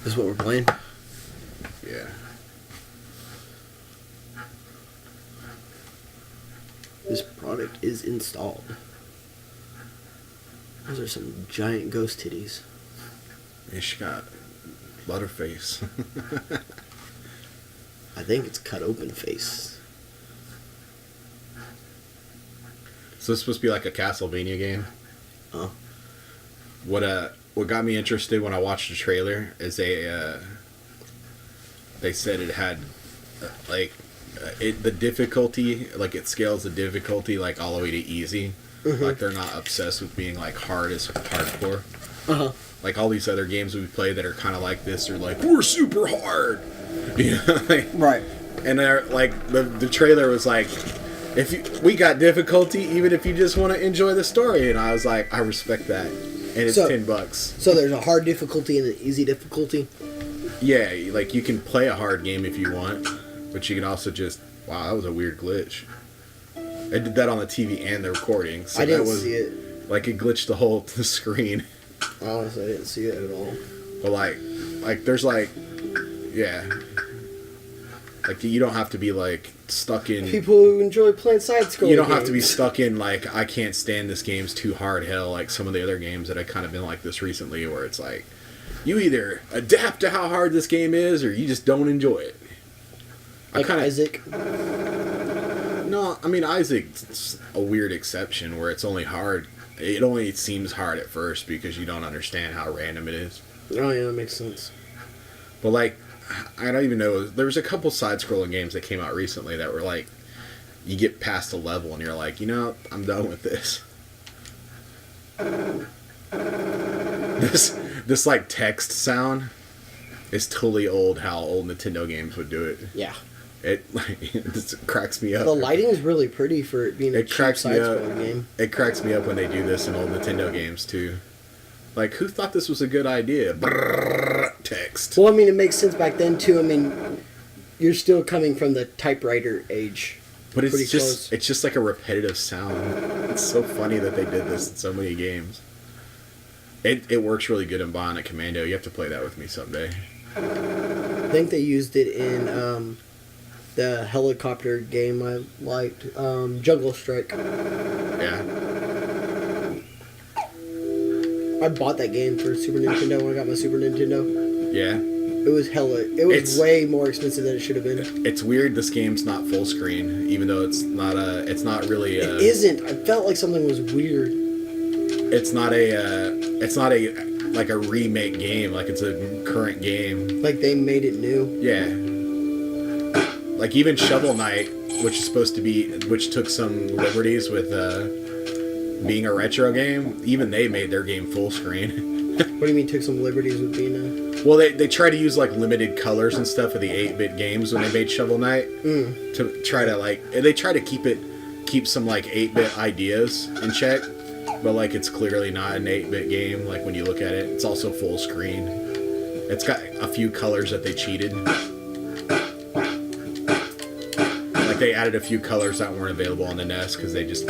This is what we're playing. Yeah. This product is installed. Those are some giant ghost titties. And she got Butterface. I think it's cut open face. So it's supposed to be like a Castlevania game. Oh. What got me interested when I watched the trailer is they said it had the difficulty, like it scales the difficulty like all the way to easy. Mm-hmm. Like they're not obsessed with being like hard as hardcore. Uh-huh. Like all these other games we play that are kind of like this are like, we're super hard. You know, like, Right. and they're like the trailer was like, we got difficulty even if you just want to enjoy the story, and I was like, I respect that, and it's $10. So there's a hard difficulty and an easy difficulty. Yeah, like you can play a hard game if you want, but you can also just, wow, that was a weird glitch. I did that on the TV and the recording, so I didn't that was see it. like it glitched the screen. Honestly, I didn't see it at all. But like there's like, yeah, like you don't have to be like stuck in. People who enjoy playing side-scrolling You don't games. have to be stuck in like, I can't stand this game's too hard hell, like some of the other games that I've kind of been like this recently, where it's like you either adapt to how hard this game is or you just don't enjoy it. Like Isaac. No, I mean Isaac's a weird exception where it's only hard. It only seems hard at first because you don't understand how random it is. Oh yeah, that makes sense. But like, I don't even know. There was a couple side-scrolling games that came out recently that were like, you get past a level and you're like, you know, I'm done with this. This like text sound is totally old. How old Nintendo games would do it. Yeah. It like it cracks me up. The lighting is really pretty for it being a cheap side-scrolling game. It cracks me up when they do this in old Nintendo games too. Like, who thought this was a good idea? Brrr, text. Well, I mean, it makes sense back then too. I mean, you're still coming from the typewriter age. But it's just like a repetitive sound. It's so funny that they did this in so many games. It works really good in Bionic Commando. You have to play that with me someday. I think they used it in the helicopter game I liked, Jungle Strike. Yeah. I bought that game for Super Nintendo when I got my Super Nintendo. Yeah. It was way more expensive than it should have been. It's weird this game's not full screen, even though it's not really It isn't. I felt like something was weird. It's not a like a remake game, like it's a current game. Like they made it new. Yeah. Like even Shovel Knight, which took some liberties with being a retro game, even they made their game full screen. What do you mean took some liberties with being a... Well, they try to use like limited colors and stuff of the 8-bit games when they made Shovel Knight to try to they try to keep some like 8-bit ideas in check, but like it's clearly not an 8-bit game. Like when you look at it, it's also full screen. It's got a few colors that they cheated. Like they added a few colors that weren't available on the NES because they just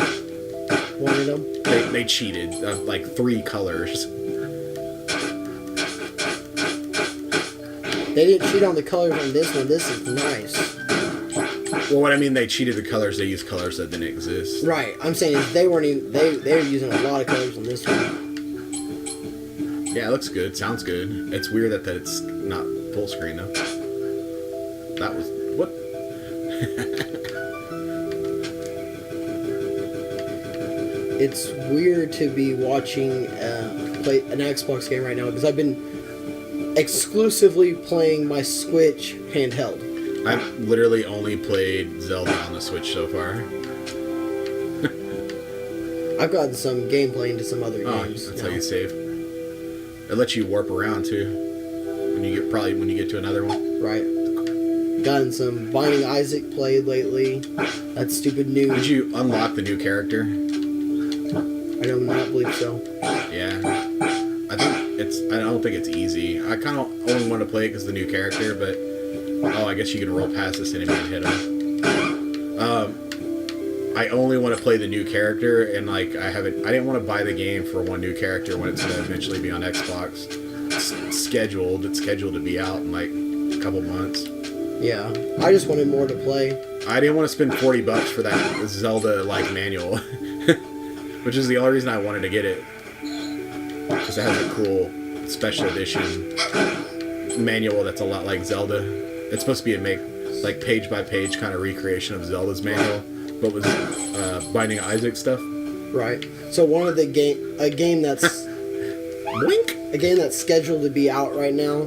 wanted them. They cheated like 3 colors. They didn't cheat on the colors on this one. This is nice. Well, what I mean, they cheated the colors. They used colors that didn't exist. Right. I'm saying they weren't even. They were using a lot of colors on this one. Yeah, it looks good. Sounds good. It's weird that it's not full screen though. That was what? It's weird to be watching play an Xbox game right now because I've been exclusively playing my Switch handheld. I've literally only played Zelda on the Switch so far. I've gotten some gameplay into some other games. That's how you save. It lets you warp around too. When you get to another one. Right. Gotten some Binding Isaac played lately. That stupid new. Did you unlock the new character? I do not believe so. Yeah. I don't think it's easy. I kind of only want to play it because the new character, but I guess you can roll past this enemy and hit him. I only want to play the new character, and like I didn't want to buy the game for one new character when it's going to eventually be on Xbox. scheduled. It's scheduled to be out in like a couple months. Yeah, I just wanted more to play. I didn't want to spend $40 for that Zelda like manual, which is the only reason I wanted to get it, because it has a cool special edition manual that's a lot like Zelda. It's supposed to be a page by page kind of recreation of Zelda's manual, but with Binding Isaac stuff. Right. So one of the a game that's Wink. A game that's scheduled to be out right now.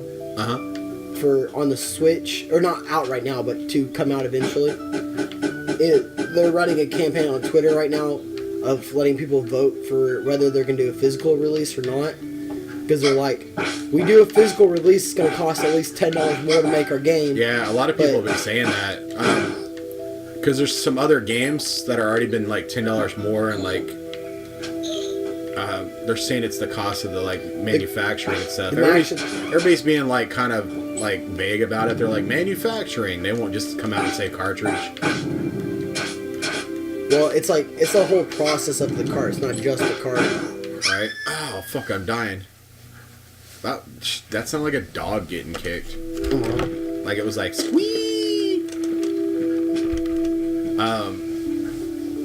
On the Switch, or not out right now, but to come out eventually. They're running a campaign on Twitter right now of letting people vote for whether they're going to do a physical release or not. Because they're like, we do a physical release, it's going to cost at least $10 more to make our game. Yeah, a lot of people have been saying that. Because there's some other games that are already been like $10 more, and like they're saying it's the cost of the like manufacturing and stuff. Everybody's being like kind of like vague about it. They're like, manufacturing. They won't just come out and say cartridge. Well, it's like, it's the whole process of the cart. It's not just the cart. Right? Oh, fuck, I'm dying. That sounded like a dog getting kicked. Like it was like, squee!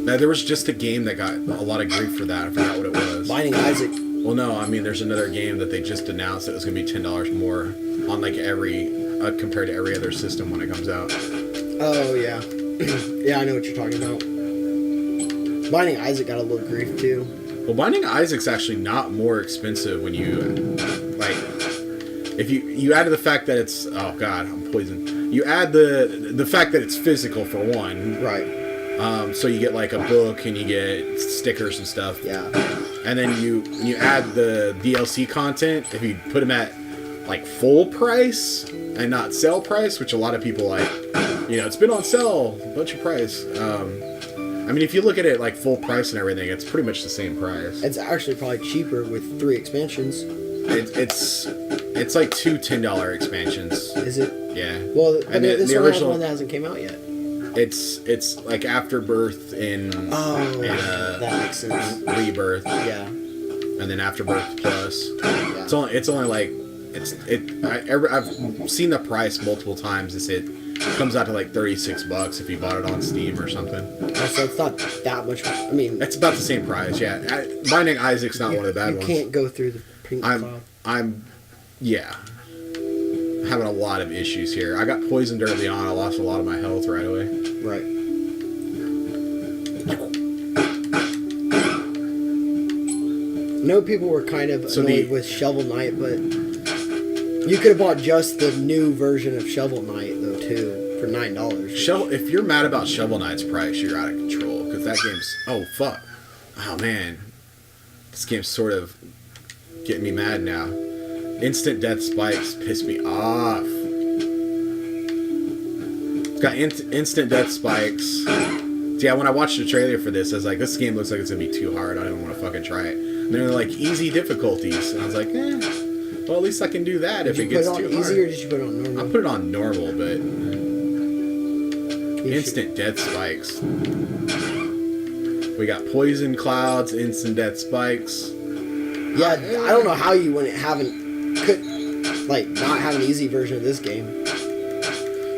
There was just a game that got a lot of grief for that. I forgot what it was. Binding Isaac. Well, no, I mean, there's another game that they just announced that was going to be $10 more on like compared to every other system when it comes out. Oh, yeah. Yeah, I know what you're talking about. Binding Isaac got a little grief, too. Well, Binding Isaac's actually not more expensive when you, like, if you add to the fact that it's, oh god, I'm poisoned. You add the fact that it's physical for one. Right. So you get like a book and you get stickers and stuff. Yeah. And then you add the DLC content. If you put them at like full price and not sale price, which a lot of people like, it's been on sale, a bunch of price. I mean, if you look at it like full price and everything, it's pretty much the same price. It's actually probably cheaper with 3 expansions. It's like 2 $10 expansions. Is it? Yeah. Well, and this the original one that hasn't came out yet. It's like Afterbirth that makes sense. Rebirth. Yeah. And then Afterbirth Plus. Yeah. It's only like I've seen the price multiple times. It comes out to like $36 if you bought it on Steam or something. So it's not that much. I mean, it's about the same price. Yeah. Binding Isaac's not one of the bad ones. You can't go through the pink cloud. I'm having a lot of issues here. I got poisoned early on. I lost a lot of my health right away. Right. No, people were kind of annoyed with Shovel Knight, but you could have bought just the new version of Shovel Knight though too for $9. If you're mad about Shovel Knight's price, you're out of control, because that game's oh man, this game's sort of getting me mad now. Instant death spikes piss me off. It's got instant death spikes. Yeah, when I watched the trailer for this, I was like, this game looks like it's gonna be too hard. I don't even want to fucking try it. And they're like easy difficulties, and I was like, well, at least I can do that if it gets too hard. Did you put it on easy or did you put it on normal? I put it on normal, but instant death spikes. We got poison clouds, instant death spikes. Yeah, I don't know how you not have an easy version of this game.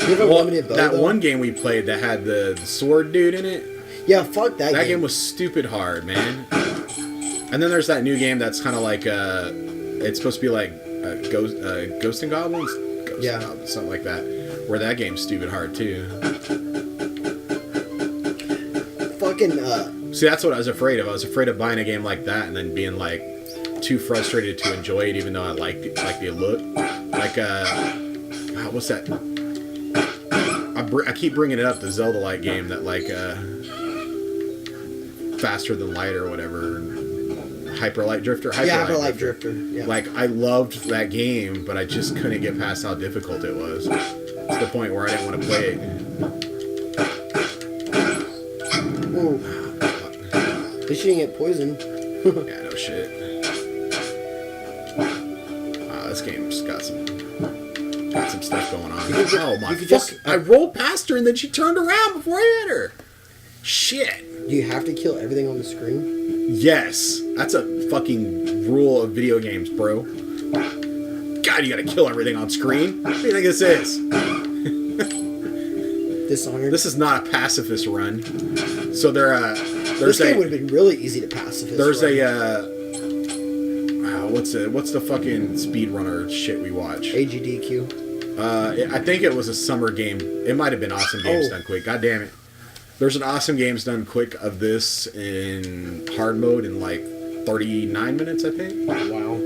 You have a limited bow, that one game we played that had the sword dude in it. Yeah, fuck that game. That game was stupid hard, man. And then there's that new game that's kind of like it's supposed to be like Ghost and Goblins? And Goblins, something like that. Where that game's stupid hard too. See, that's what I was afraid of. I was afraid of buying a game like that and then being like too frustrated to enjoy it, even though I like the look. Like what's that? I keep bringing it up, the Zelda-like game that like Faster Than Light or whatever. Hyper Light Drifter. Hyper Light Drifter. Yeah. Like, I loved that game, but I just couldn't get past how difficult it was. To the point where I didn't want to play it. Ooh. At least you didn't get poisoned. Yeah, no shit. This game's got some stuff going on. Oh my fuck! I rolled past her and then she turned around before I hit her. Shit. Do you have to kill everything on the screen? Yes, that's a fucking rule of video games, bro. God, you gotta kill everything on screen. What do you think this is? Dishonored. This is not a pacifist run. So this game would have been really easy to pacifist. There's what's the fucking speedrunner shit we watch? AGDQ. I think it was a summer game. It might have been Awesome Games Done Quick. God damn it. There's an Awesome Games Done Quick of this in hard mode in like 39 minutes, I think. Wow.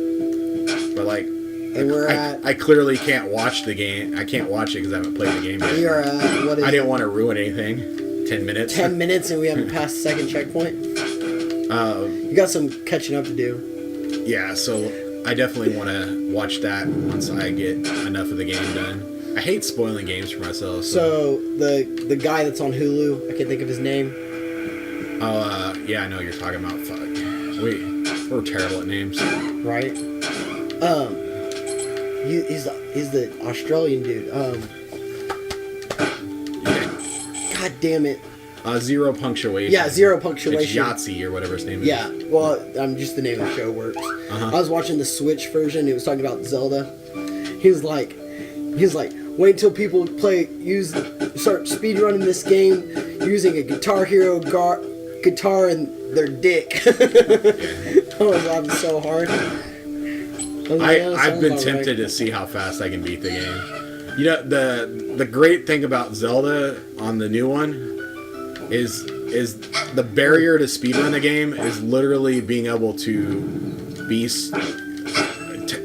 But like, and I clearly can't watch the game. I can't watch it because I haven't played the game yet. We are at, what is I didn't want to ruin anything. 10 minutes. 10 minutes and we haven't passed the second checkpoint? You got some catching up to do. Yeah, so I definitely want to watch that once I get enough of the game done. I hate spoiling games for myself. So the guy that's on Hulu, I can't think of his name. Oh, yeah, I know what you're talking about. Fuck. We're terrible at names. Right? He's the Australian dude. Yeah. God damn it. Zero Punctuation. Yeah, Zero Punctuation. It's Yahtzee or whatever his name is. Yeah, well, just the name of the show works. I was watching the Switch version. It was talking about Zelda. He was like, wait until people start speedrunning this game using a Guitar Hero guitar and their dick. I was laughing so hard. I've been tempted to see how fast I can beat the game. You know, the great thing about Zelda on the new one is the barrier to speedrun the game is literally being able to be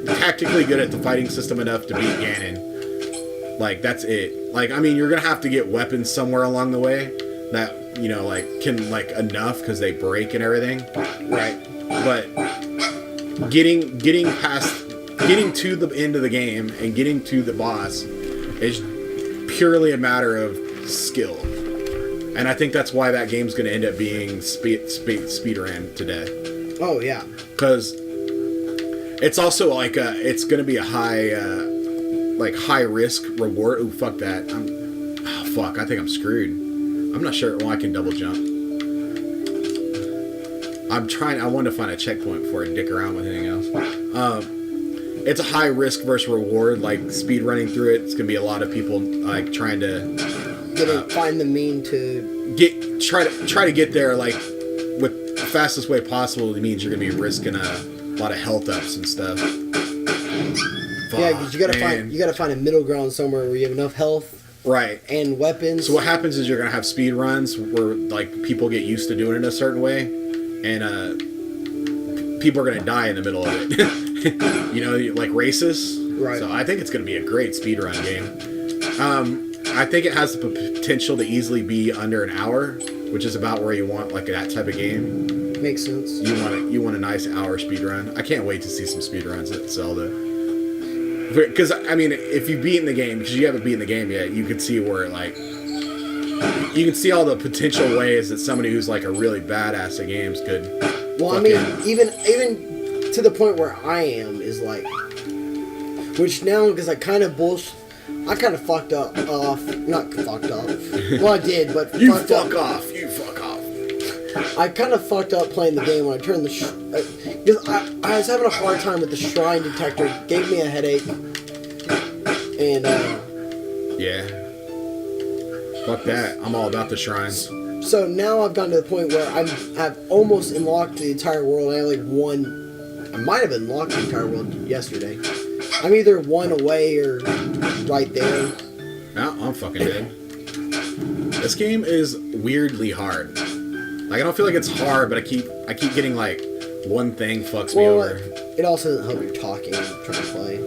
tactically good at the fighting system enough to beat Ganon. Like, that's it. Like, I mean, you're gonna have to get weapons somewhere along the way that, you know, like, can, like, enough because they break and everything. Right. But getting to the end of the game and getting to the boss is purely a matter of skill. And I think that's why that game's going to end up being speedrun today. Oh, yeah. Because it's also like it's going to be a high risk reward. Ooh, fuck that. I think I'm screwed. I'm not sure. Well, I can double jump. I wanted to find a checkpoint before I dick around with anything else. It's a high risk versus reward. Like, speed running through it, it's going to be a lot of people like trying to find the mean to try to get there like with the fastest way possible. It means you're gonna be risking a lot of health ups and stuff. Yeah, because you gotta find a middle ground somewhere where you have enough health, right, and weapons. So what happens is you're gonna have speed runs where like people get used to doing it a certain way, and people are gonna die in the middle of it. You know, like races. Right. So I think it's gonna be a great speed run game. I think it has the potential to easily be under an hour, which is about where you want like that type of game. Makes sense. You want a nice hour speed run. I can't wait to see some speed runs at Zelda. Because I mean, if you've beaten the game, because you haven't beaten the game yet, you can see where like you can see all the potential ways that somebody who's like a really badass at games could. Well, I mean, even to the point where I am is like, which now because I kind of fucked up not fucked up. Well, I did, but You fuck off. I kind of fucked up playing the game when I turned because I was having a hard time with the shrine detector. It gave me a headache. And yeah. Fuck that. I'm all about the shrines. So now I've gotten to the point where I've almost unlocked the entire world. I have like I might have unlocked the entire world yesterday. I'm either one away or right there. No, I'm fucking dead. This game is weirdly hard. Like, I don't feel like it's hard, but I keep getting like one thing fucks me over. It also doesn't help you're talking and trying to play.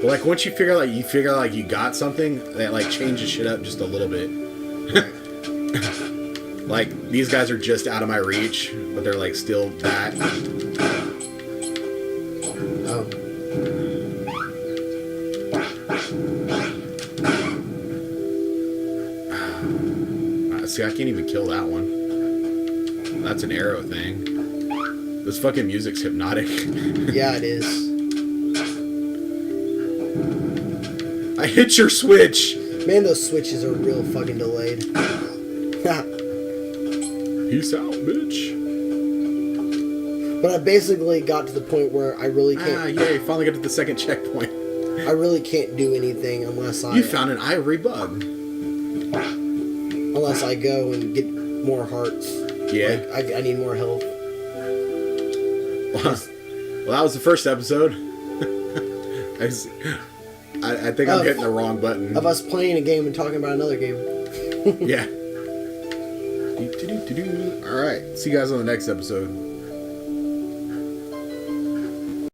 But like once you figure like you got something, that like changes shit up just a little bit. Like, these guys are just out of my reach, but they're like still that. See, I can't even kill that one. That's an arrow thing. This fucking music's hypnotic. Yeah, it is. I hit your switch! Man, those switches are real fucking delayed. Peace out, bitch. But I basically got to the point where I really can't. Ah, yay! Finally got to the second checkpoint. I really can't do anything unless I. You found an ivory bug. Unless I go and get more hearts. Yeah. Like, I need more health. Well, that was the first episode. I think I'm hitting the wrong button. Of us playing a game and talking about another game. Yeah. Alright. See you guys on the next episode.